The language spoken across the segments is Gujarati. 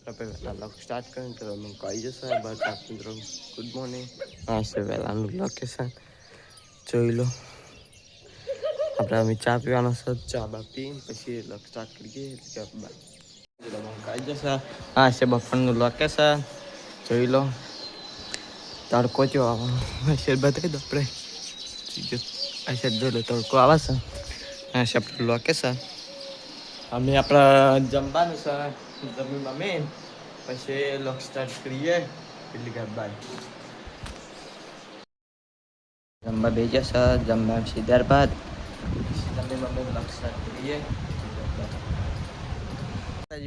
આપણે વહેલા સ્ટાર્ટ કરીને તો અમે આવી જશે બસ મિત્રો ગુડ મોર્નિંગ. હા છે વહેલાનું લોકેશન જોઈ લો. આપણે અમે ચા પીવાનો છે, ચા બા પીને પછી સ્ટાર્ટ કરીએ એટલે આવી જશે. હા છે બપોરનું લોકેશન જોઈ લો. તડકો જો બતાવી દો આપણે જોઈ લો તડકો આવે છે. હા છે આપણું લોકેશન. અમે આપણા જમવાનું છે જમી બમીને પછી લોક સ્ટાર્ટ કરીએ એટલે કે બાય. જમવા બેસી જશે જમવા સીધાર બાદ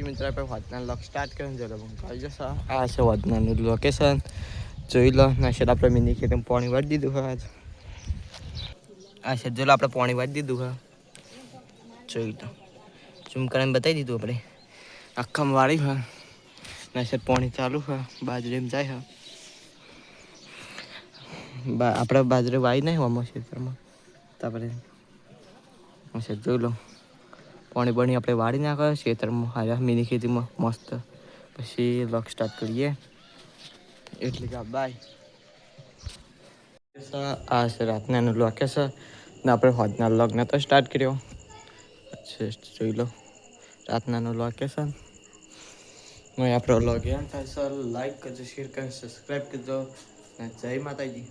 મિત્ર આપણે વધના લોક સ્ટાર્ટ કરીને આવી જશે. આ છે વધનાનું લોકેશન જોઈ લો. આપણે મિની ખેતરમાં પાણી વાળી દીધું હોય આજ. આ છે જોઈ લો આપણે પાણી વાળી દીધું હોય જોઈ લો. ઝૂમ કરીને બતાવી દીધું આપણે આખામાં વાળી હોય ને પાણી ચાલુ હોય બાજરીમાં જાય છે. આપણે બાજરી વાવી નહીં હોમાં ખેતરમાં તાପରେ જોઈ લો. પાણી બણી આપણે વાળી નાખે ખેતરમાં મિની ખેતીમાં મસ્ત. પછી લોક સ્ટાર્ટ કરીએ એટલે કે બાય. આ છે રાતના લોકેશન ને આપણે હોજના વ્લોગને તો સ્ટાર્ટ કર્યો. જોઈ લો રાતનાનું લોકેશન. આપણો વ્લોગ એમ થાય સર લાઈક કરજો, શેર કરજો, સબસ્ક્રાઈબ કરજો. જય માતાજી.